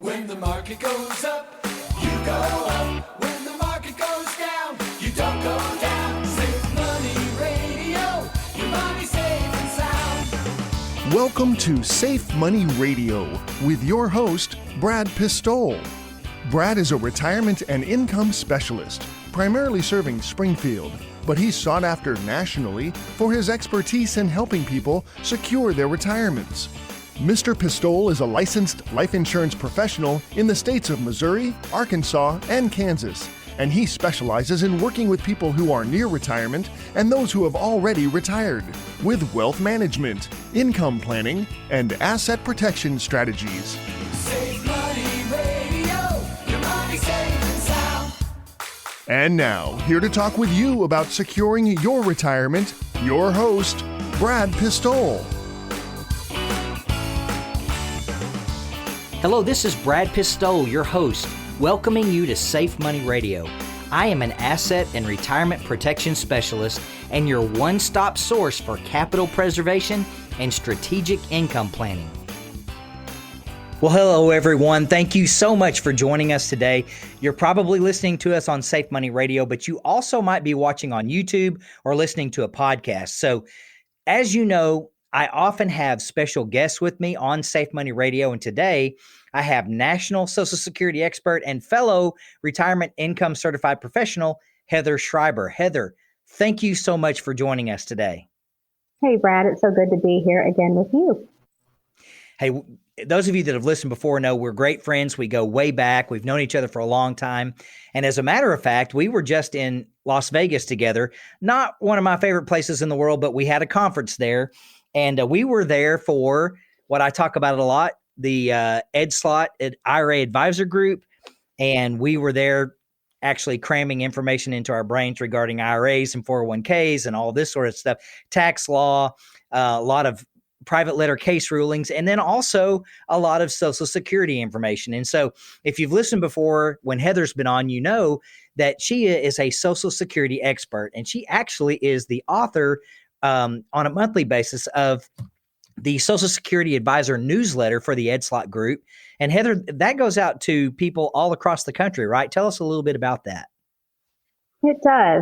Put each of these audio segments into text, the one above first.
When the market goes up, you go up. When the market goes down, you don't go down. Save Money Radio, your money safe and sound. Welcome to Safe Money Radio with your host, Brad Pistole. Brad is a retirement and income specialist, primarily serving Springfield, but he's sought after nationally for his expertise in helping people secure their retirements. Mr. Pistole is a licensed life insurance professional in the states of Missouri, Arkansas, and Kansas, and he specializes in working with people who are near retirement and those who have already retired with wealth management, income planning, and asset protection strategies. Save Money Radio, your money safe and sound. And now, here to talk with you about securing your retirement, your host, Brad Pistole. Hello, this is Brad Pistole, your host, welcoming you to Safe Money Radio. I am an asset and retirement protection specialist and your one-stop source for capital preservation and strategic income planning. Well, hello, everyone. Thank you so much for joining us today. You're probably listening to us on Safe Money Radio, but you also might be watching on YouTube or listening to a podcast. So, as you know, I often have special guests with me on Safe Money Radio, and today I have national Social Security expert and fellow retirement income certified professional, Heather Schreiber. Heather, thank you so much for joining us today. Hey, Brad, it's so good to be here again with you. Hey, those of you that have listened before know we're great friends. We go way back. We've known each other for a long time. And as a matter of fact, we were just in Las Vegas together, not one of my favorite places in the world, but we had a conference there. And we were there for what I talk about a lot, the Ed Slott at IRA Advisor Group. And we were there actually cramming information into our brains regarding IRAs and 401ks and all this sort of stuff, tax law, a lot of private letter case rulings, and then also a lot of Social Security information. And so if you've listened before, when Heather's been on, you know that she is a Social Security expert, and she actually is the author on a monthly basis of the Social Security Advisor newsletter for the Ed Slott Group. And Heather, that goes out to people all across the country, right? Tell us a little bit about that. It does.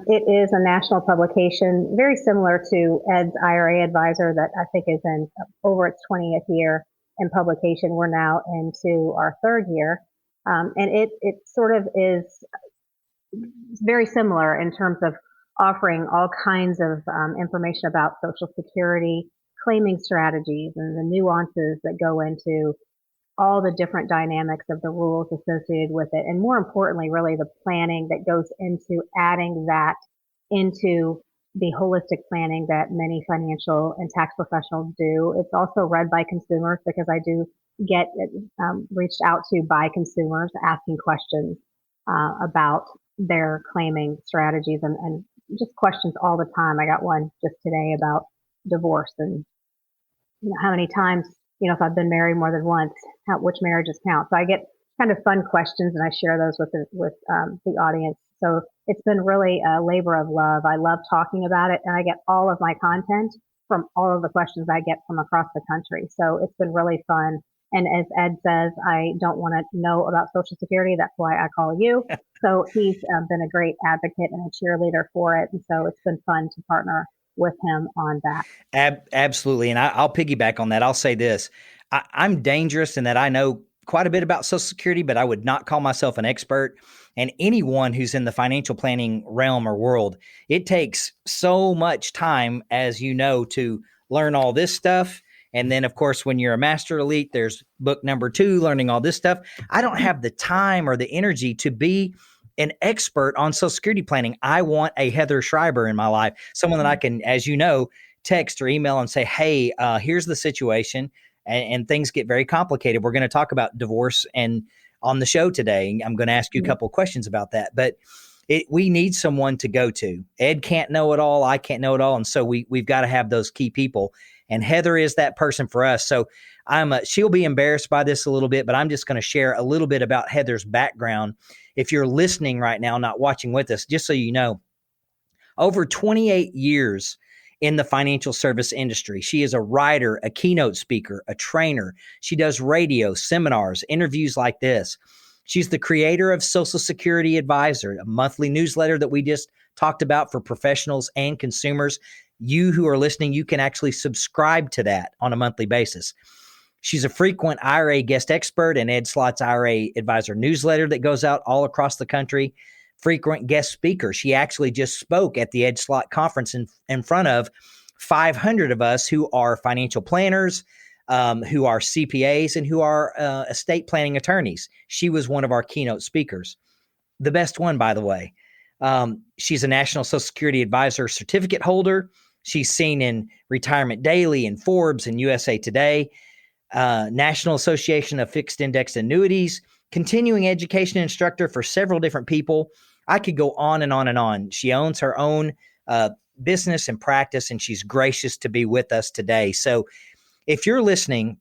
It is a national publication, very similar to Ed's IRA Advisor that I think is in over its 20th year in publication. We're now into our third year. And it sort of is very similar in terms of offering all kinds of information about Social Security, claiming strategies, and the nuances that go into all the different dynamics of the rules associated with it. And more importantly, really the planning that goes into adding that into the holistic planning that many financial and tax professionals do. It's also read by consumers because I do get reached out to by consumers asking questions about their claiming strategies and just questions all the time. I got one just today about divorce and how many times, if I've been married more than once, which marriages count. So I get kind of fun questions and I share those with the audience. So it's been really a labor of love. I love talking about it, and I get all of my content from all of the questions I get from across the country. So it's been really fun. And as Ed says, I don't want to know about Social Security. That's why I call you. So he's been a great advocate and a cheerleader for it. And so it's been fun to partner with him on that. Absolutely. And I'll piggyback on that. I'll say this. I'm dangerous in that I know quite a bit about Social Security, but I would not call myself an expert. And anyone who's in the financial planning realm or world, it takes so much time, as you know, to learn all this stuff. And then, of course, when you're a master elite, there's book number 2, learning all this stuff. I don't have the time or the energy to be an expert on Social Security planning. I want a Heather Schreiber in my life, someone that I can, as you know, text or email and say, hey, here's the situation. And things get very complicated. We're going to talk about divorce and on the show today. I'm going to ask you a couple of questions about that. But we need someone to go to. Ed can't know it all. I can't know it all. And so we've got to have those key people. And Heather is that person for us. So she'll be embarrassed by this a little bit, but I'm just going to share a little bit about Heather's background. If you're listening right now, not watching with us, just so you know, over 28 years in the financial service industry. She is a writer, a keynote speaker, a trainer. She does radio, seminars, interviews like this. She's the creator of Social Security Advisor, a monthly newsletter that we just talked about for professionals and consumers. You who are listening, you can actually subscribe to that on a monthly basis. She's a frequent IRA guest expert in Ed Slott's IRA Advisor newsletter that goes out all across the country. Frequent guest speaker. She actually just spoke at the Ed Slott conference in front of 500 of us who are financial planners, who are CPAs, and who are estate planning attorneys. She was one of our keynote speakers. The best one, by the way. She's a National Social Security Advisor certificate holder. She's seen in Retirement Daily and Forbes and USA Today, National Association of Fixed Indexed Annuities, continuing education instructor for several different people. I could go on and on and on. She owns her own business and practice, and she's gracious to be with us today. So if you're listening,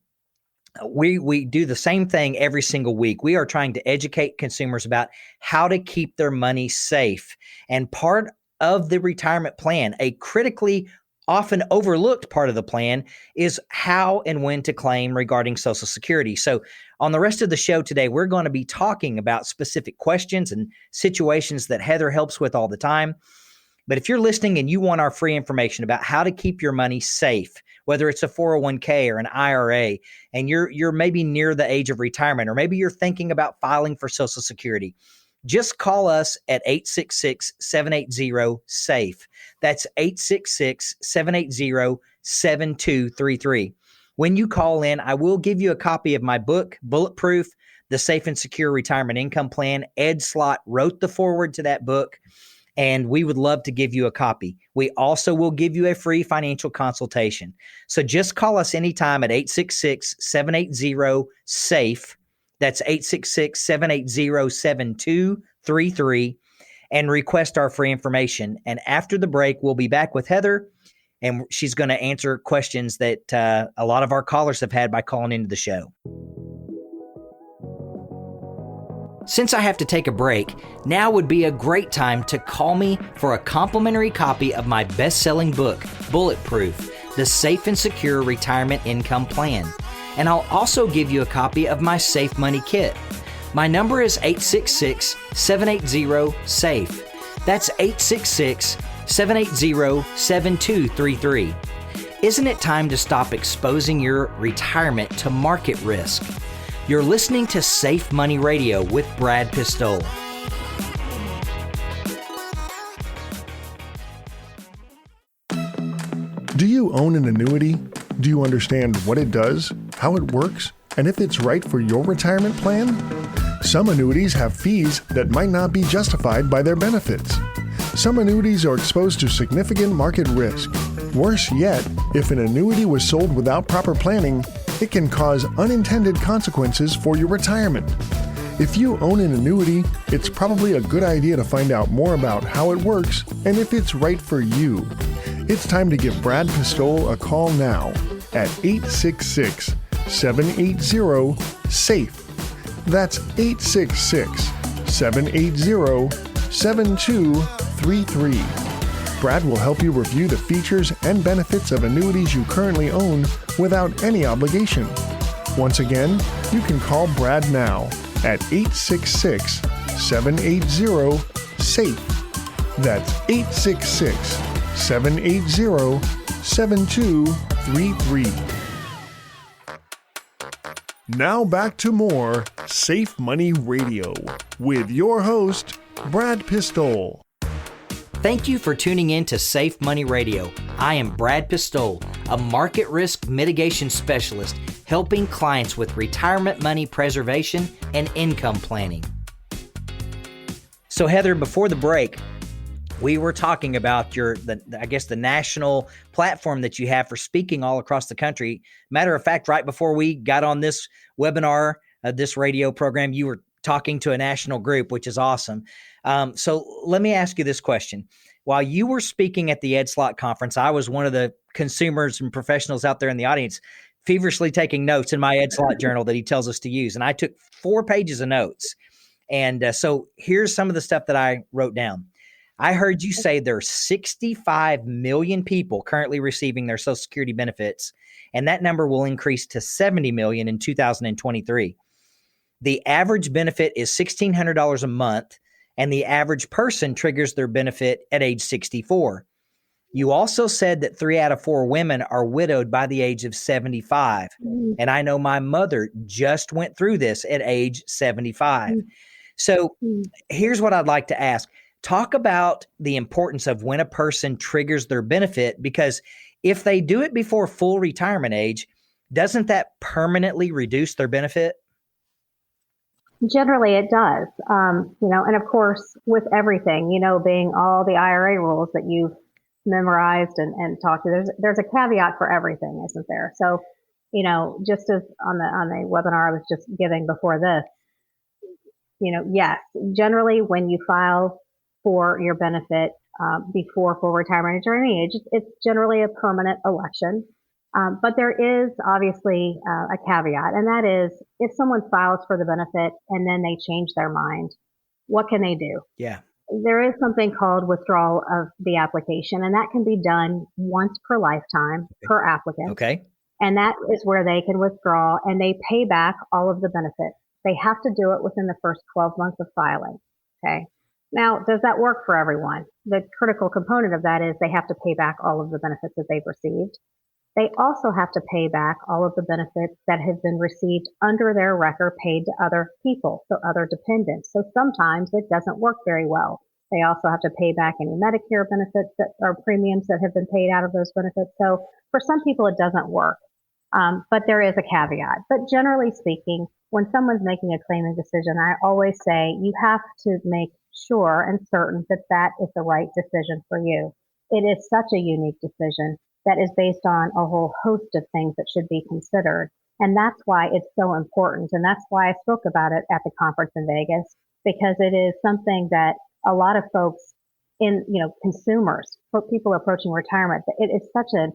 we do the same thing every single week. We are trying to educate consumers about how to keep their money safe. And part of the retirement plan, a critically often overlooked part of the plan, is how and when to claim regarding Social Security. So on the rest of the show today, we're going to be talking about specific questions and situations that Heather helps with all the time. But if you're listening and you want our free information about how to keep your money safe, whether it's a 401k or an IRA, and you're maybe near the age of retirement, or maybe you're thinking about filing for Social Security, just call us at 866-780-SAFE. That's 866-780-7233. When you call in, I will give you a copy of my book, Bulletproof, The Safe and Secure Retirement Income Plan. Ed Slott wrote the foreword to that book, and we would love to give you a copy. We also will give you a free financial consultation. So just call us anytime at 866-780-SAFE. That's 866-780-7233, and request our free information. And after the break, we'll be back with Heather, and she's going to answer questions that a lot of our callers have had by calling into the show. Since I have to take a break, now would be a great time to call me for a complimentary copy of my best-selling book, Bulletproof, The Safe and Secure Retirement Income Plan. And I'll also give you a copy of my Safe Money Kit. My number is 866-780-SAFE. That's 866-780-7233. Isn't it time to stop exposing your retirement to market risk? You're listening to Safe Money Radio with Brad Pistole. Do you own an annuity? Do you understand what it does, how it works, and if it's right for your retirement plan? Some annuities have fees that might not be justified by their benefits. Some annuities are exposed to significant market risk. Worse yet, if an annuity was sold without proper planning, it can cause unintended consequences for your retirement. If you own an annuity, it's probably a good idea to find out more about how it works and if it's right for you. It's time to give Brad Pistole a call now at 866-780-SAFE. That's 866-780-7233. Brad will help you review the features and benefits of annuities you currently own without any obligation. Once again, you can call Brad now at 866-780-SAFE. That's 866-780-7233. Now back to more Safe Money Radio with your host, Brad Pistole. Thank you for tuning in to Safe Money Radio. I am Brad Pistole, a market risk mitigation specialist helping clients with retirement money preservation and income planning. So Heather, before the break, we were talking about the national platform that you have for speaking all across the country. Matter of fact, right before we got on this webinar, this radio program, you were talking to a national group, which is awesome. So let me ask you this question. While you were speaking at the Ed Slott conference, I was one of the consumers and professionals out there in the audience feverishly taking notes in my Ed Slott journal that he tells us to use. And I took 4 pages of notes. And so here's some of the stuff that I wrote down. I heard you say there's 65 million people currently receiving their Social Security benefits, and that number will increase to 70 million in 2023. The average benefit is $1,600 a month, and the average person triggers their benefit at age 64. You also said that 3 out of 4 women are widowed by the age of 75. And I know my mother just went through this at age 75. So here's what I'd like to ask. Talk about the importance of when a person triggers their benefit, because if they do it before full retirement age, doesn't that permanently reduce their benefit? Generally, it does. And of course, with everything, being all the IRA rules that you've memorized and talked to, there's a caveat for everything, isn't there? So, just as on the webinar I was just giving before this, yes, generally when you file for your benefit before full retirement age or any age, it's generally a permanent election. But there is obviously a caveat, and that is if someone files for the benefit and then they change their mind, what can they do? Yeah. There is something called withdrawal of the application, and that can be done once per lifetime per applicant. Okay. And that is where they can withdraw and they pay back all of the benefits. They have to do it within the first 12 months of filing. Okay. Now, does that work for everyone? The critical component of that is they have to pay back all of the benefits that they've received. They also have to pay back all of the benefits that have been received under their record paid to other people, so other dependents. So sometimes it doesn't work very well. They also have to pay back any Medicare benefits that are premiums that have been paid out of those benefits. So for some people, it doesn't work. But there is a caveat. But generally speaking, when someone's making a claiming decision, I always say you have to make sure and certain that that is the right decision for you. It is such a unique decision that is based on a whole host of things that should be considered. And that's why it's so important. And that's why I spoke about it at the conference in Vegas, because it is something that a lot of folks consumers, people approaching retirement, it is such an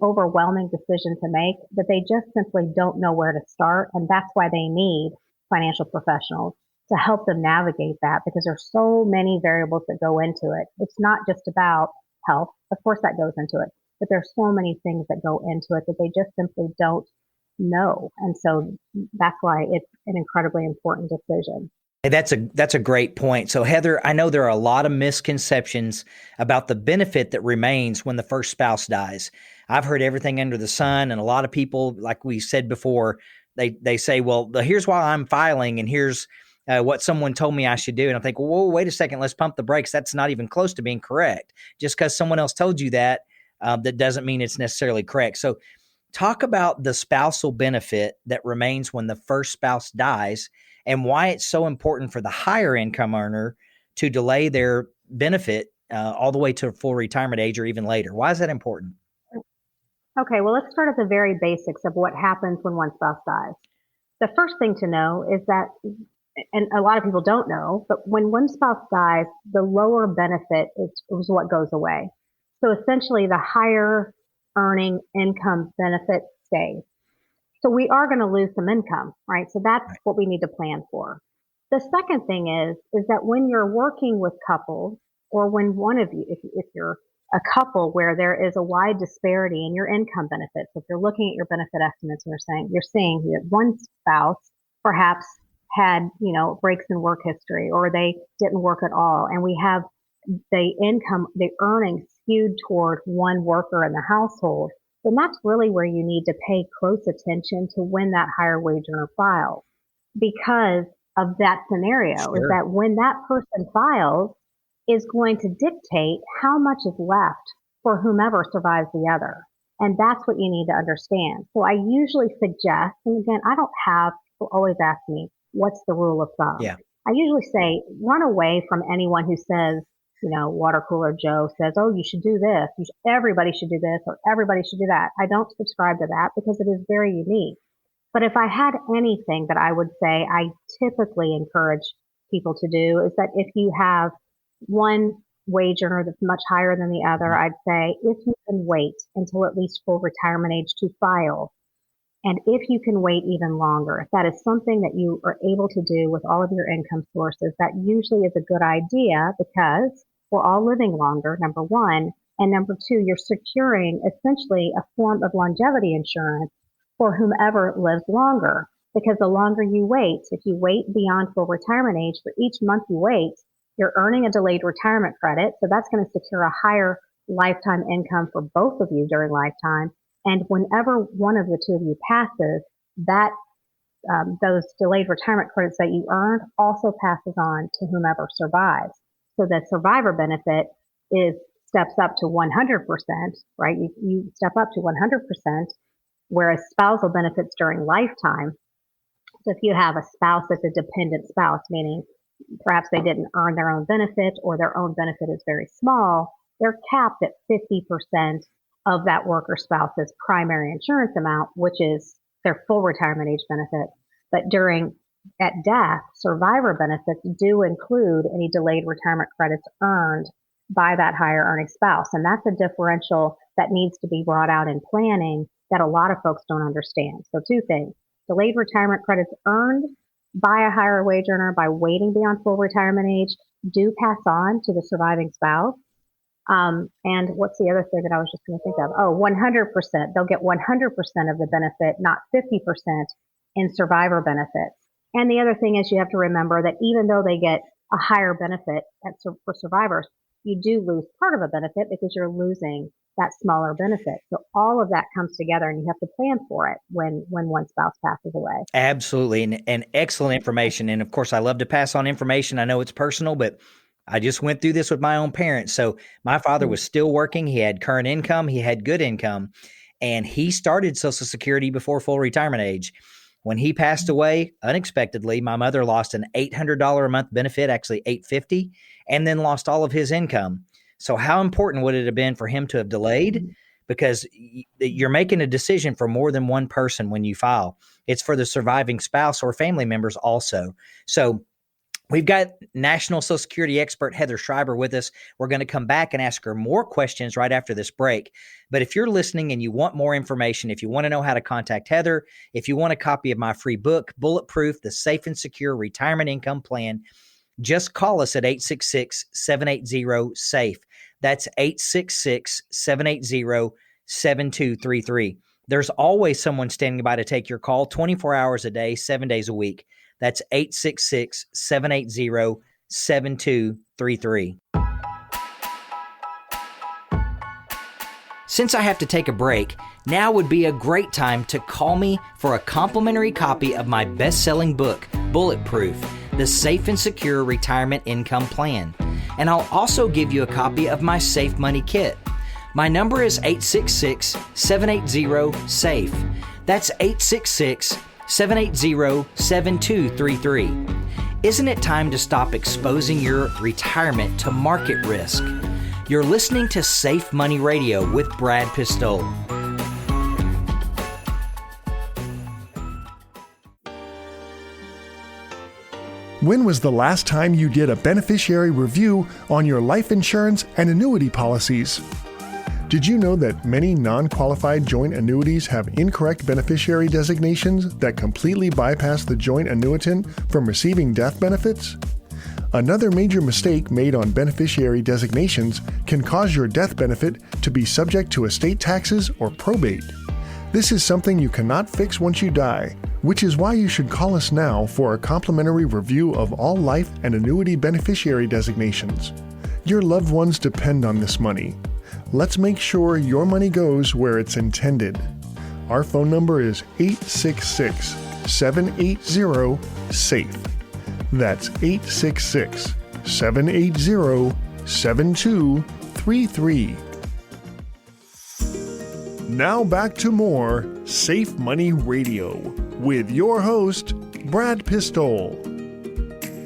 overwhelming decision to make that they just simply don't know where to start. And that's why they need financial professionals to help them navigate that, because there's so many variables that go into it. It's not just about health. Of course, that goes into it. But there's so many things that go into it that they just simply don't know. And so that's why it's an incredibly important decision. Hey, that's a great point. So Heather, I know there are a lot of misconceptions about the benefit that remains when the first spouse dies. I've heard everything under the sun, and a lot of people, like we said before, they say, well, here's why I'm filing, and here's what someone told me I should do. And I think, whoa, wait a second, let's pump the brakes. That's not even close to being correct. Just because someone else told you that, that doesn't mean it's necessarily correct. So talk about the spousal benefit that remains when the first spouse dies and why it's so important for the higher income earner to delay their benefit all the way to full retirement age or even later. Why is that important? Okay, well, let's start at the very basics of what happens when one spouse dies. The first thing to know is that, and a lot of people don't know, but when one spouse dies, the lower benefit is what goes away. So essentially, the higher earning income benefit stays. So we are going to lose some income, right? So that's what we need to plan for. The second thing is that when you're working with couples, or when one of you, if you're a couple where there is a wide disparity in your income benefits, if you're looking at your benefit estimates and you're seeing that one spouse perhaps had, breaks in work history, or they didn't work at all, and we have the income, the earnings skewed toward one worker in the household, then that's really where you need to pay close attention to when that higher wage earner files. Because of that scenario, is that when that person files is going to dictate how much is left for whomever survives the other. And that's what you need to understand. So I usually suggest, and again, I don't have, people always ask me, what's the rule of thumb? Yeah. I usually say, run away from anyone who says, water cooler Joe says, oh, you should do this. Everybody should do this, or everybody should do that. I don't subscribe to that because it is very unique. But if I had anything that I would say I typically encourage people to do is that if you have one wage earner that's much higher than the other, I'd say if you can wait until at least full retirement age to file, and if you can wait even longer, if that is something that you are able to do with all of your income sources, that usually is a good idea because we're all living longer, number one. And number two, you're securing essentially a form of longevity insurance for whomever lives longer. Because the longer you wait, if you wait beyond full retirement age, for each month you wait, you're earning a delayed retirement credit. So that's going to secure a higher lifetime income for both of you during lifetime. And whenever one of the two of you passes, that those delayed retirement credits that you earned also passes on to whomever survives. So the survivor benefit steps up to 100%, right? You step up to 100%, whereas spousal benefits during lifetime. So if you have a spouse that's a dependent spouse, meaning perhaps they didn't earn their own benefit or their own benefit is very small, they're capped at 50% of that worker spouse's primary insurance amount, which is their full retirement age benefit. But at death, survivor benefits do include any delayed retirement credits earned by that higher earning spouse. And that's a differential that needs to be brought out in planning that a lot of folks don't understand. So two things: delayed retirement credits earned by a higher wage earner by waiting beyond full retirement age do pass on to the surviving spouse. And what's the other thing that I was just going to think of? Oh, 100%. They'll get 100% of the benefit, not 50% in survivor benefits. And the other thing is you have to remember that even though they get a higher benefit for survivors, you do lose part of a benefit because you're losing that smaller benefit. So all of that comes together and you have to plan for it when one spouse passes away. Absolutely. And excellent information. And of course, I love to pass on information. I know it's personal, but I just went through this with my own parents. So my father was still working. He had current income. He had good income. And he started Social Security before full retirement age. When he passed away unexpectedly, my mother lost an $800 a month benefit, actually $850, and then lost all of his income. So how important would it have been for him to have delayed? Because you're making a decision for more than one person when you file. It's for the surviving spouse or family members also. So we've got National Social Security expert Heather Schreiber with us. We're going to come back and ask her more questions right after this break. But if you're listening and you want more information, if you want to know how to contact Heather, if you want a copy of my free book, Bulletproof, the Safe and Secure Retirement Income Plan, just call us at 866-780-SAFE. That's 866-780-7233. There's always someone standing by to take your call 24 hours a day, 7 days a week. That's 866-780-7233. Since I have to take a break, now would be a great time to call me for a complimentary copy of my best-selling book, Bulletproof, the Safe and Secure Retirement Income Plan. And I'll also give you a copy of my Safe Money Kit. My number is 866-780-SAFE. That's 866-780-7233. Isn't it time to stop exposing your retirement to market risk? You're listening to Safe Money Radio with Brad Pistole. When was the last time you did a beneficiary review on your life insurance and annuity policies? Did you know that many non-qualified joint annuities have incorrect beneficiary designations that completely bypass the joint annuitant from receiving death benefits? Another major mistake made on beneficiary designations can cause your death benefit to be subject to estate taxes or probate. This is something you cannot fix once you die, which is why you should call us now for a complimentary review of all life and annuity beneficiary designations. Your loved ones depend on this money. Let's make sure your money goes where it's intended. Our phone number is 866-780-SAFE. That's 866-780-7233. Now back to more Safe Money Radio with your host, Brad Pistole.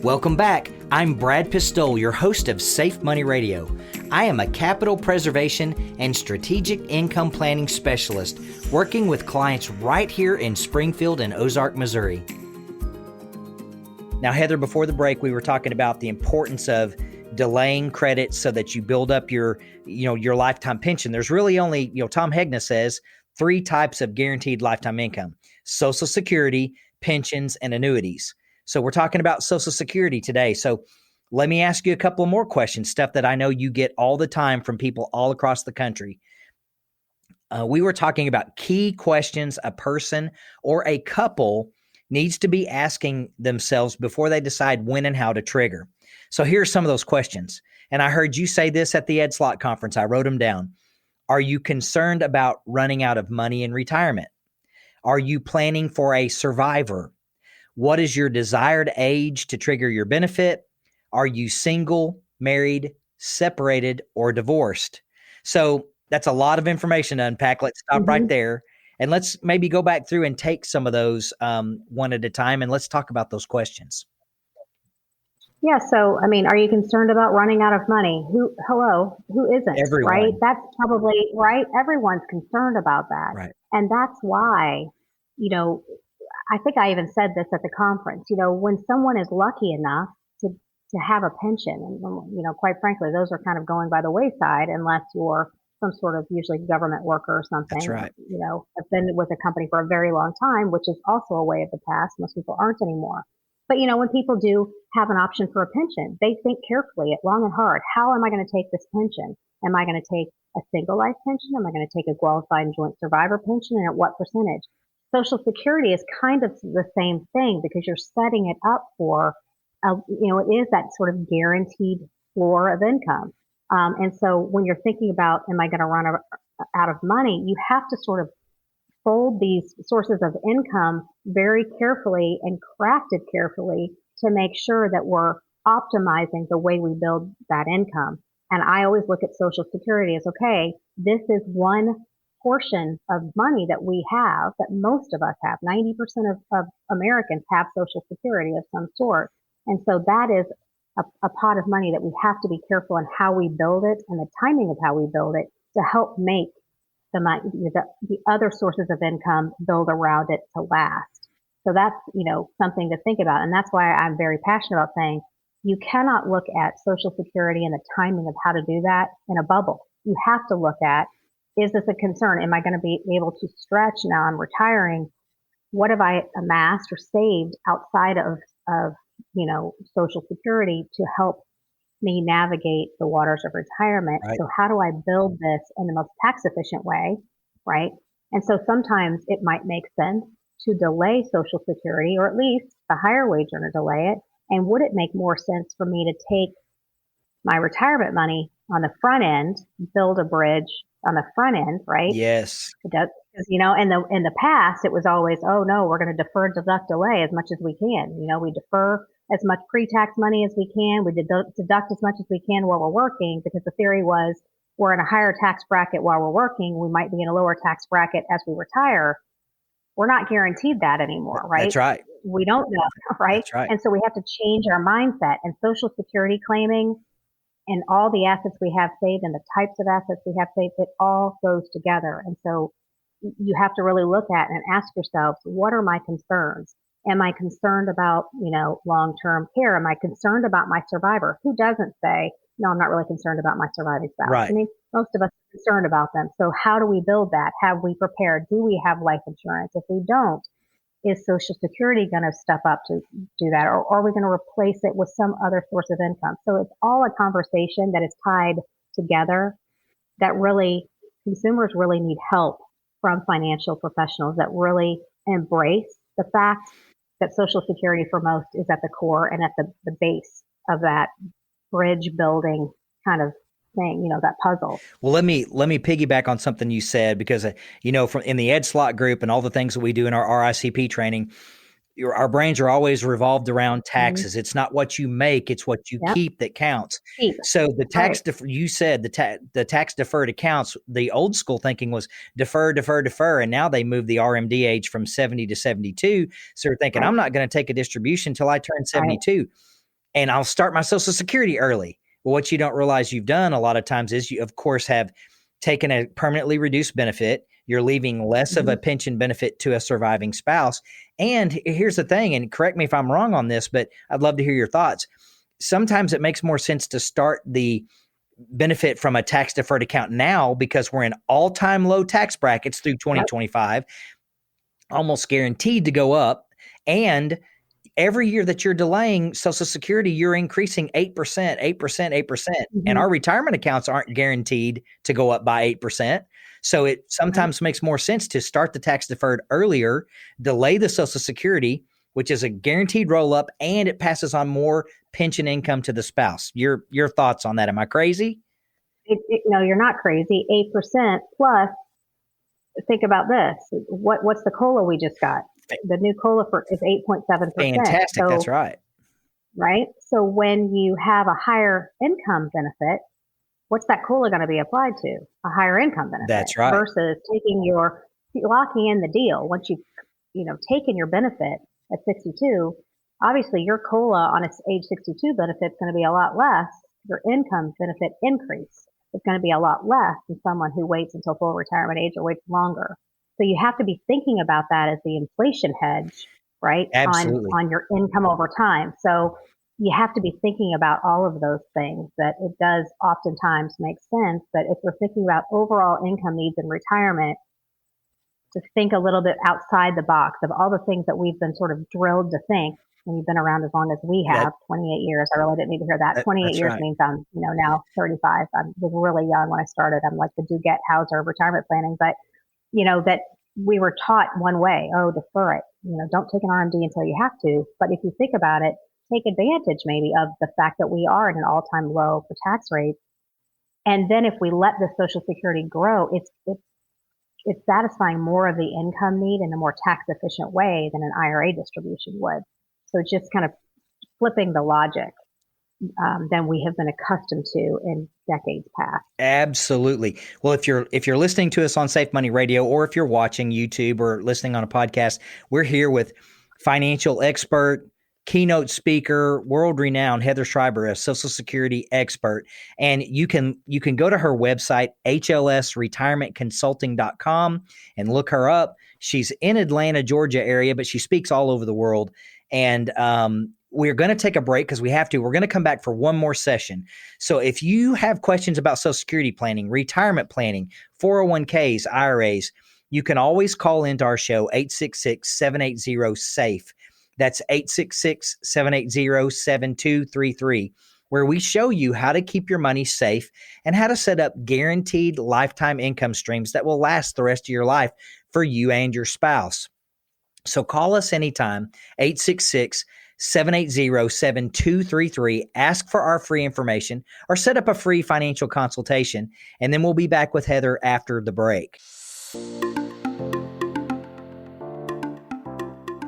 Welcome back. I'm Brad Pistole, your host of Safe Money Radio. I am a capital preservation and strategic income planning specialist working with clients right here in Springfield and Ozark, Missouri. Now, Heather, before the break, we were talking about the importance of delaying credits so that you build up your lifetime pension. There's really only, Tom Hegna says, 3 types of guaranteed lifetime income: Social Security, pensions, and annuities. So we're talking about Social Security today. So Let me ask you a couple more questions, stuff that I know you get all the time from people all across the country. We were talking about key questions a person or a couple needs to be asking themselves before they decide when and how to trigger. So here's some of those questions. And I heard you say this at the Ed Slot conference. I wrote them down. Are you concerned about running out of money in retirement? Are you planning for a survivor? What is your desired age to trigger your benefit? Are you single, married, separated, or divorced? So that's a lot of information to unpack. Let's stop right there. And let's maybe go back through and take some of those one at a time. And let's talk about those questions. Yeah. So, I mean, are you concerned about running out of money? Who isn't? Everyone. Right? That's probably right. Everyone's concerned about that. Right. And that's why, I think I even said this at the conference, when someone is lucky enough to have a pension, and, quite frankly, those are kind of going by the wayside unless you're some sort of usually government worker or something. That's right. Have been with a company for a very long time, which is also a way of the past. Most people aren't anymore. But, when people do have an option for a pension, they think carefully, long and hard. How am I going to take this pension? Am I going to take a single life pension? Am I going to take a qualified and joint survivor pension? And at what percentage? Social Security is kind of the same thing because you're setting it up for, it is that sort of guaranteed floor of income. And so when you're thinking about, am I going to run out of money? You have to sort of fold these sources of income very carefully and crafted carefully to make sure that we're optimizing the way we build that income. And I always look at Social Security as, okay, this is one portion of money that we have, that most of us have. 90% of Americans have Social Security of some sort. And so that is a pot of money that we have to be careful in how we build it and the timing of how we build it to help make the other sources of income build around it to last. So that's, something to think about. And that's why I'm very passionate about saying you cannot look at Social Security and the timing of how to do that in a bubble. You have to look at, is this a concern? Am I going to be able to stretch now I'm retiring? What have I amassed or saved outside of Social Security to help me navigate the waters of retirement? Right. So how do I build this in the most tax efficient way? Right. And so sometimes it might make sense to delay Social Security, or at least the higher wage earner delay it. And would it make more sense for me to take my retirement money on the front end, build a bridge on the front end, right? Yes. It does, in the past, it was always, oh no, we're going to defer, deduct, delay as much as we can. We defer as much pre-tax money as we can. We deduct as much as we can while we're working, because the theory was we're in a higher tax bracket while we're working. We might be in a lower tax bracket as we retire. We're not guaranteed that anymore, right? That's right. We don't know, right? That's right. And so we have to change our mindset, and Social Security claiming and all the assets we have saved and the types of assets we have saved, it all goes together. And so you have to really look at and ask yourselves, what are my concerns? Am I concerned about, long-term care? Am I concerned about my survivor? Who doesn't say, no, I'm not really concerned about my surviving spouse? Right. I mean, most of us are concerned about them. So how do we build that? Have we prepared? Do we have life insurance? If we don't, is Social Security going to step up to do that? Or are we going to replace it with some other source of income? So it's all a conversation that is tied together, that really consumers really need help from financial professionals that really embrace the fact that Social Security for most is at the core and at the base of that bridge building kind of thing, that puzzle. Well, let me piggyback on something you said, because from in the Ed Slot group and all the things that we do in our RICP training, our brains are always revolved around taxes. It's not what you make, it's what you keep that counts. So the tax, you said the tax deferred accounts, the old school thinking was defer, defer, defer. And now they moved the RMD age from 70 to 72. So they're thinking, I'm not going to take a distribution until I turn 72 and I'll start my Social Security early. Well, what you don't realize you've done a lot of times is you, of course, have taken a permanently reduced benefit. You're leaving less of a pension benefit to a surviving spouse. And here's the thing, and correct me if I'm wrong on this, but I'd love to hear your thoughts. Sometimes it makes more sense to start the benefit from a tax deferred account now, because we're in all-time low tax brackets through 2025, almost guaranteed to go up. And every year that you're delaying Social Security, you're increasing 8%, 8%, 8%. And our retirement accounts aren't guaranteed to go up by 8%. So it sometimes makes more sense to start the tax deferred earlier, delay the Social Security, which is a guaranteed roll up, and it passes on more pension income to the spouse. Your thoughts on that? Am I crazy? No, you're not crazy. 8% plus. Think about this. What's the COLA we just got? The new COLA is 8.7%. Fantastic. That's right. Right. So when you have a higher income benefit, what's that COLA going to be applied to? A higher income benefit. That's right. Versus locking in the deal. Once you've taken your benefit at 62, obviously your COLA on its age 62 benefit is going to be a lot less. Your income benefit increase is going to be a lot less than someone who waits until full retirement age or waits longer. So you have to be thinking about that as the inflation hedge, right? Absolutely. On your income over time. So you have to be thinking about all of those things. That it does oftentimes make sense that if we're thinking about overall income needs in retirement, to think a little bit outside the box of all the things that we've been sort of drilled to think when you've been around as long as we have, 28 years. I really didn't need to hear that. 28 years means I'm, now 35. I was really young when I started. I'm like the do-get Hauser of retirement planning. But, that we were taught one way, defer it. Don't take an RMD until you have to. But if you think about it, take advantage maybe of the fact that we are at an all-time low for tax rates. And then if we let the Social Security grow, it's satisfying more of the income need in a more tax efficient way than an IRA distribution would. So just kind of flipping the logic than we have been accustomed to in decades past. Absolutely. Well, if you're listening to us on Safe Money Radio, or if you're watching YouTube or listening on a podcast, we're here with financial expert, keynote speaker, world-renowned Heather Schreiber, a Social Security expert. And you can go to her website, hlsretirementconsulting.com, and look her up. She's in Atlanta, Georgia area, but she speaks all over the world. And we're going to take a break because we have to. We're going to come back for one more session. So if you have questions about Social Security planning, retirement planning, 401ks, IRAs, you can always call into our show, 866-780-SAFE. That's 866-780-7233, where we show you how to keep your money safe and how to set up guaranteed lifetime income streams that will last the rest of your life for you and your spouse. So call us anytime, 866-780-7233. Ask for our free information or set up a free financial consultation, and then we'll be back with Heather after the break.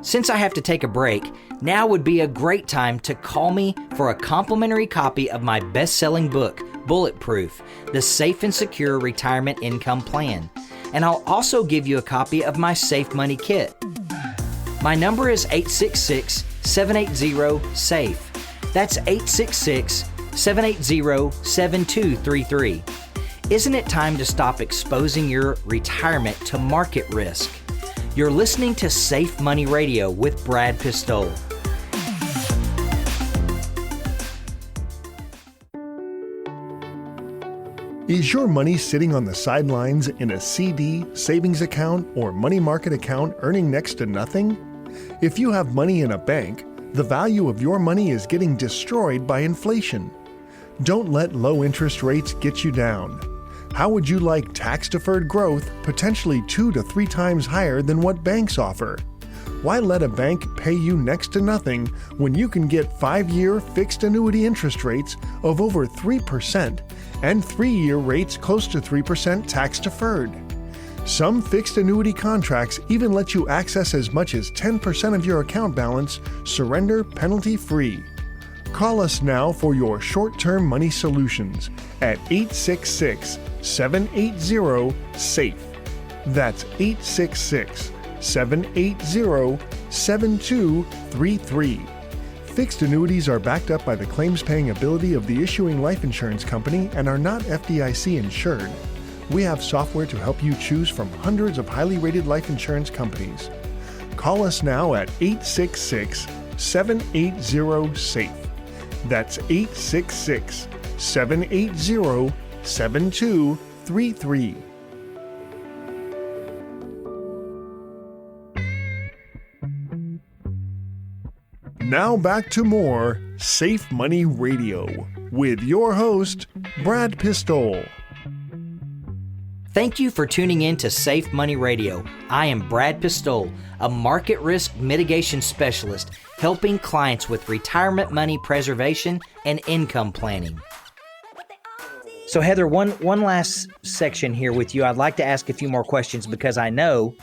Since I have to take a break, now would be a great time to call me for a complimentary copy of my best-selling book, Bulletproof, The Safe and Secure Retirement Income Plan. And I'll also give you a copy of my Safe Money Kit. My number is 866-780-SAFE. That's 866-780-7233. Isn't it time to stop exposing your retirement to market risk? You're listening to Safe Money Radio with Brad Pistole. Is your money sitting on the sidelines in a CD, savings account, or money market account earning next to nothing? If you have money in a bank, the value of your money is getting destroyed by inflation. Don't let low interest rates get you down. How would you like tax-deferred growth potentially 2 to 3 times higher than what banks offer? Why let a bank pay you next to nothing when you can get 5-year fixed annuity interest rates of over 3% and 3-year rates close to 3% tax-deferred? Some fixed annuity contracts even let you access as much as 10% of your account balance, surrender penalty-free. Call us now for your short-term money solutions at 866-780-SAFE. That's 866-780-7233. Fixed annuities are backed up by the claims-paying ability of the issuing life insurance company and are not FDIC insured. We have software to help you choose from hundreds of highly rated life insurance companies. Call us now at 866-780-SAFE. That's 866-780-7233. Now back to more Safe Money Radio with your host, Brad Pistol. Thank you for tuning in to Safe Money Radio. I am Brad Pistol, a market risk mitigation specialist helping clients with retirement money preservation and income planning. So Heather, one last section here with you. I'd like to ask a few more questions because I know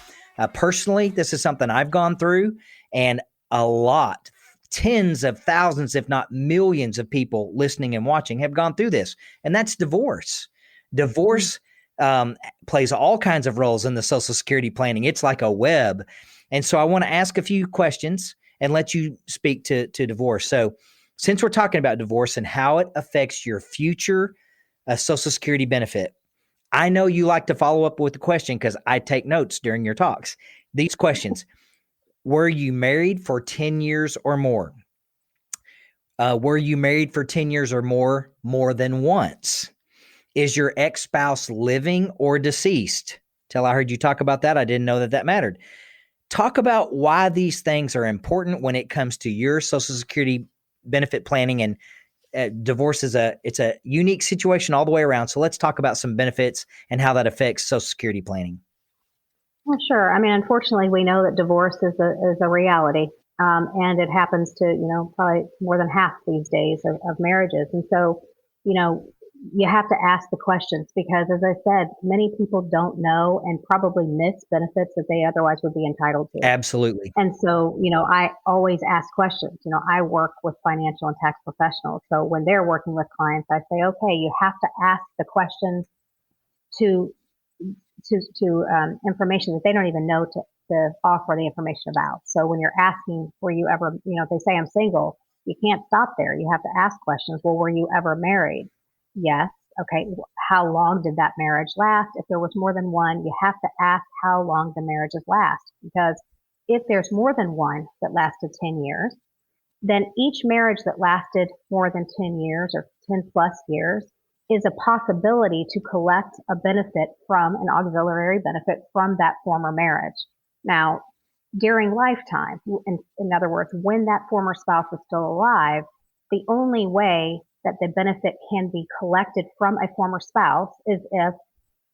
personally this is something I've gone through, and a lot, tens of thousands, if not millions of people listening and watching have gone through this, and that's divorce. Divorce plays all kinds of roles in the Social Security planning. It's like a web. And so I want to ask a few questions and let you speak to divorce. So since we're talking about divorce and how it affects your future Social Security benefit, I know you like to follow up with a question because I take notes during your talks. These questions: were you married for 10 years or more? Were you married for 10 years or more than once? Is your ex-spouse living or deceased? Till I heard you talk about that, I didn't know that mattered. Talk about why these things are important when it comes to your Social Security benefit planning. And divorce it's a unique situation all the way around. So let's talk about some benefits and how that affects Social Security planning. Well, sure. I mean, unfortunately, we know that divorce is a reality, and it happens to probably more than half these days of marriages. And so, you have to ask the questions because, as I said, many people don't know and probably miss benefits that they otherwise would be entitled to. Absolutely. And so, I always ask questions. I work with financial and tax professionals. So when they're working with clients, I say, okay, you have to ask the questions to information that they don't even know to offer the information about. So when you're asking, were you ever, if they say I'm single, you can't stop there. You have to ask questions. Well, were you ever married? Yes. Okay. How long did that marriage last? If there was more than one, you have to ask how long the marriages last, because if there's more than one that lasted 10 years, then each marriage that lasted more than 10 years or 10 plus years is a possibility to collect a benefit from an auxiliary benefit from that former marriage. Now, during lifetime, in other words, when that former spouse is still alive, the only way that the benefit can be collected from a former spouse is if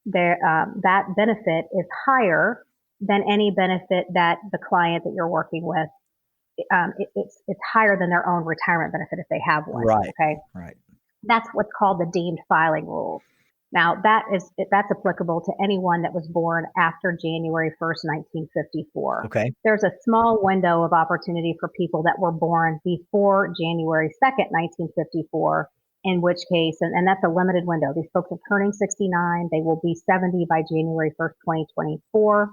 that benefit is higher than any benefit that the client that you're working with, it's higher than their own retirement benefit if they have one. Right. Okay. Right. That's what's called the deemed filing rule. Now, that's applicable to anyone that was born after January 1st, 1954. Okay. There's a small window of opportunity for people that were born before January 2nd, 1954, in which case, and that's a limited window. These folks are turning 69. They will be 70 by January 1st, 2024.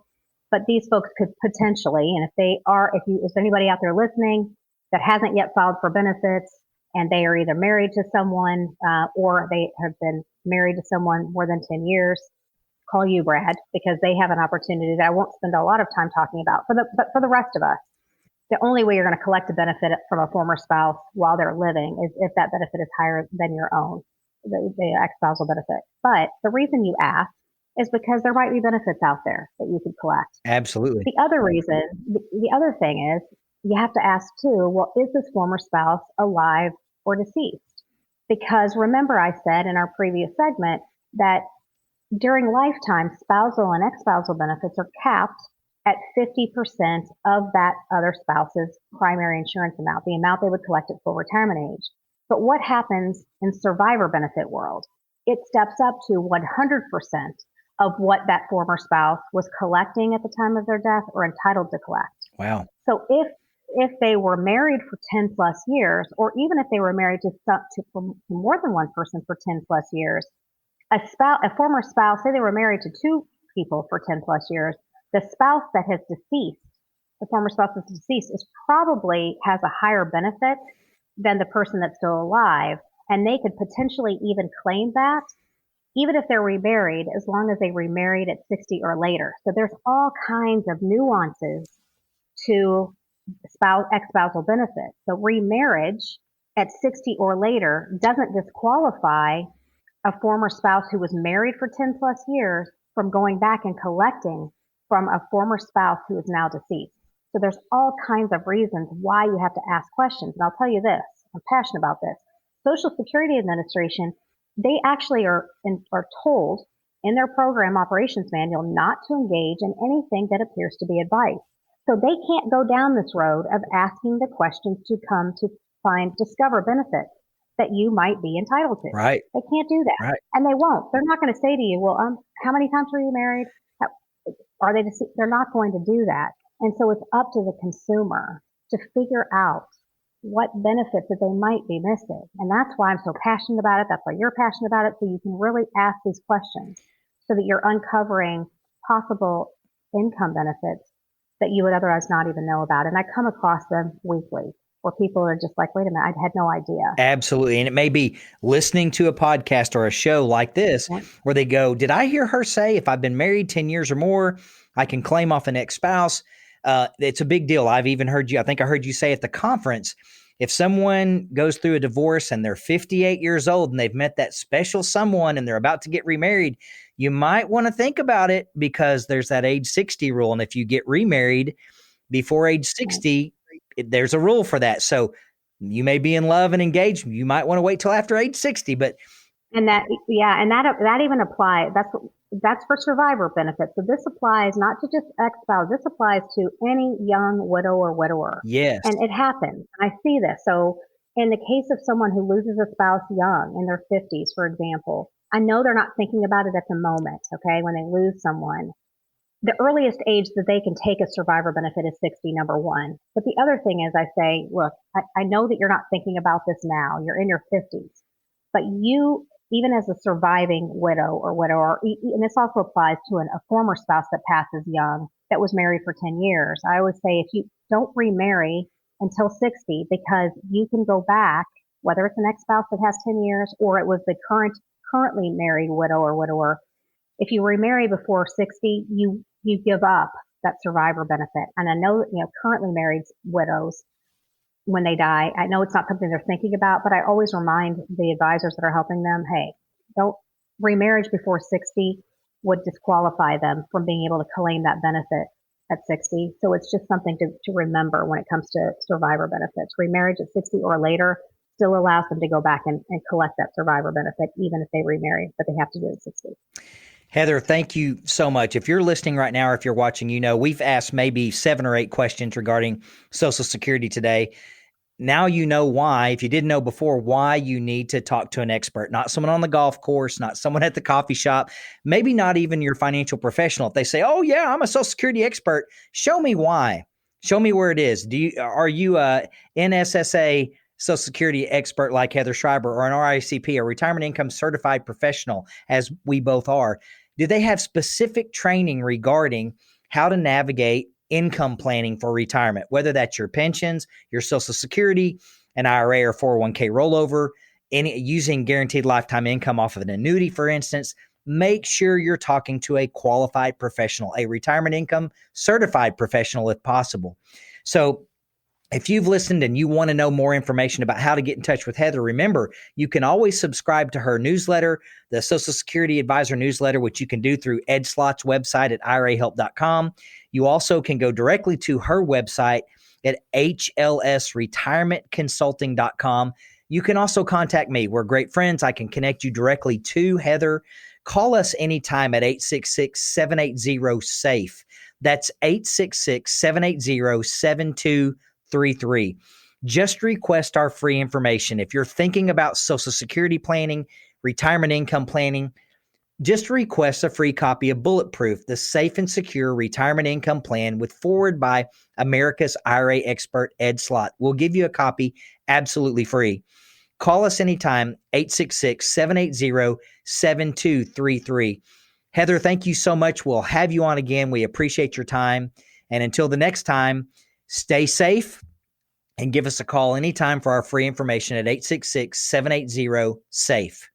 But these folks could potentially, and if anybody out there listening that hasn't yet filed for benefits, and they are either married to someone or they have been married to someone more than 10 years, call you, Brad, because they have an opportunity that I won't spend a lot of time talking about. But for the rest of us, the only way you're going to collect a benefit from a former spouse while they're living is if that benefit is higher than your own, the ex-spousal benefit. But the reason you ask is because there might be benefits out there that you could collect. Absolutely. The other thing is, you have to ask too, well, is this former spouse alive or deceased? Because remember I said in our previous segment that during lifetime, spousal and ex-spousal benefits are capped at 50% of that other spouse's primary insurance amount, the amount they would collect at full retirement age. But what happens in survivor benefit world? It steps up to 100% of what that former spouse was collecting at the time of their death or entitled to collect. Wow. So if they were married for 10 plus years, or even if they were married to more than one person for 10 plus years, a former spouse, say they were married to two people for 10 plus years, the spouse that has deceased, the former spouse that's deceased, probably has a higher benefit than the person that's still alive, and they could potentially even claim that, even if they're remarried, as long as they remarried at 60 or later. So there's all kinds of nuances to ex-spousal benefits. So remarriage at 60 or later doesn't disqualify a former spouse who was married for 10 plus years from going back and collecting from a former spouse who is now deceased. So there's all kinds of reasons why you have to ask questions. And I'll tell you this, I'm passionate about this. Social Security Administration, they actually are told in their program operations manual not to engage in anything that appears to be advice. So they can't go down this road of asking the questions to come to discover benefits that you might be entitled to. Right. They can't do that. Right. And they won't. They're not going to say to you, well, how many times were you married? Are they they're not going to do that. And so it's up to the consumer to figure out what benefits that they might be missing. And that's why I'm so passionate about it. That's why you're passionate about it. So you can really ask these questions so that you're uncovering possible income benefits that you would otherwise not even know about. And I come across them weekly where people are just like, wait a minute, I had no idea. Absolutely. And it may be listening to a podcast or a show like this where they go, did I hear her say if I've been married 10 years or more, I can claim off an ex-spouse? It's a big deal. I've even heard you, I think I heard you say at the conference, if someone goes through a divorce and they're 58 years old and they've met that special someone and they're about to get remarried, you might want to think about it because there's that age 60 rule. And if you get remarried before age 60, there's a rule for that. So you may be in love and engaged. You might want to wait till after age 60, but. And that even applies. That's for survivor benefits. So this applies not to just ex-spouse. This applies to any young widow or widower. Yes. And it happens. I see this. So in the case of someone who loses a spouse young in their 50s, for example, I know they're not thinking about it at the moment. Okay. When they lose someone, the earliest age that they can take a survivor benefit is 60, number one. But the other thing is I say, look, I know that you're not thinking about this now. You're in your 50s, but you, even as a surviving widow or widower, and this also applies to a former spouse that passes young, that was married for 10 years. I always say if you don't remarry until 60, because you can go back, whether it's an ex-spouse that has 10 years or it was the currently married widow or widower, if you remarry before 60, you give up that survivor benefit. And I know, currently married widows, when they die, I know it's not something they're thinking about, but I always remind the advisors that are helping them, hey, remarriage before 60 would disqualify them from being able to claim that benefit at 60. So it's just something to remember when it comes to survivor benefits. Remarriage at 60 or later still allows them to go back and collect that survivor benefit, even if they remarry, but they have to do it at 60. Heather, thank you so much. If you're listening right now or if you're watching, we've asked maybe 7 or 8 questions regarding Social Security today. Now you know why, if you didn't know before, why you need to talk to an expert, not someone on the golf course, not someone at the coffee shop, maybe not even your financial professional. If they say, oh yeah, I'm a Social Security expert, show me why. Show me where it is. Are you a NSSA Social Security expert like Heather Schreiber or an RICP, a retirement income certified professional, as we both are? Do they have specific training regarding how to navigate income planning for retirement, whether that's your pensions, your Social Security, an IRA or 401k rollover, using guaranteed lifetime income off of an annuity, for instance? Make sure you're talking to a qualified professional, a retirement income certified professional if possible. So if you've listened and you want to know more information about how to get in touch with Heather, remember, you can always subscribe to her newsletter, the Social Security Advisor newsletter, which you can do through Ed Slott's website at irahelp.com. You also can go directly to her website at hlsretirementconsulting.com. You can also contact me. We're great friends. I can connect you directly to Heather. Call us anytime at 866-780-SAFE. That's 866-780-7233. Just request our free information. If you're thinking about Social Security planning, retirement income planning, just request a free copy of Bulletproof, the safe and secure retirement income plan with forward by America's IRA expert, Ed Slott. We'll give you a copy absolutely free. Call us anytime, 866-780-7233. Heather, thank you so much. We'll have you on again. We appreciate your time. And until the next time, stay safe and give us a call anytime for our free information at 866-780-SAFE.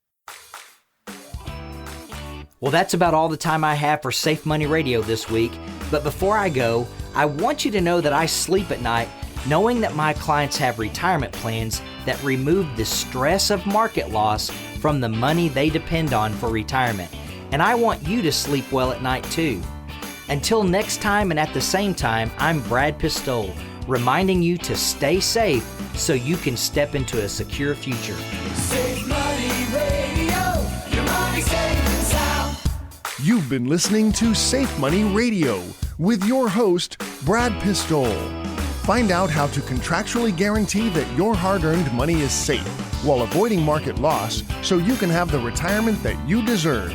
Well, that's about all the time I have for Safe Money Radio this week. But before I go, I want you to know that I sleep at night knowing that my clients have retirement plans that remove the stress of market loss from the money they depend on for retirement. And I want you to sleep well at night too. Until next time and at the same time, I'm Brad Pistole, reminding you to stay safe so you can step into a secure future. Save Money Radio, your money safe and sound. You've been listening to Safe Money Radio with your host, Brad Pistole. Find out how to contractually guarantee that your hard-earned money is safe while avoiding market loss so you can have the retirement that you deserve.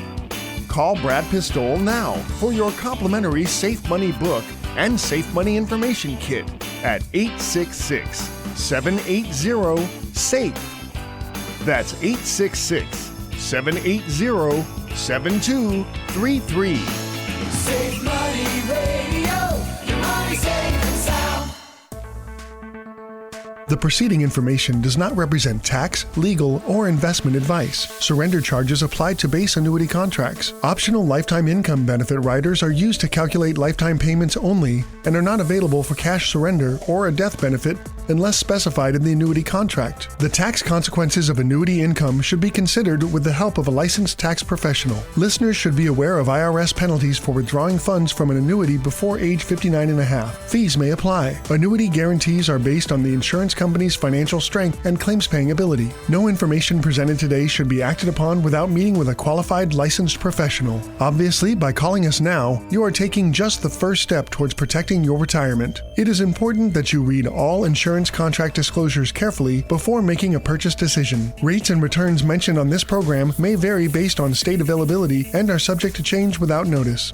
Call Brad Pistole now for your complimentary Safe Money book and Safe Money information kit at 866-780-SAFE. That's 866-780-7233. Save Money Radio, your money safe and sound. The preceding information does not represent tax, legal, or investment advice. Surrender charges applied to base annuity contracts. Optional lifetime income benefit riders are used to calculate lifetime payments only and are not available for cash surrender or a death benefit unless specified in the annuity contract. The tax consequences of annuity income should be considered with the help of a licensed tax professional. Listeners should be aware of IRS penalties for withdrawing funds from an annuity before age 59 and a half. Fees may apply. Annuity guarantees are based on the insurance company's financial strength and claims-paying ability. No information presented today should be acted upon without meeting with a qualified licensed professional. Obviously, by calling us now, you are taking just the first step towards protecting your retirement. It is important that you read all insurance contract disclosures carefully before making a purchase decision. Rates and returns mentioned on this program may vary based on state availability and are subject to change without notice.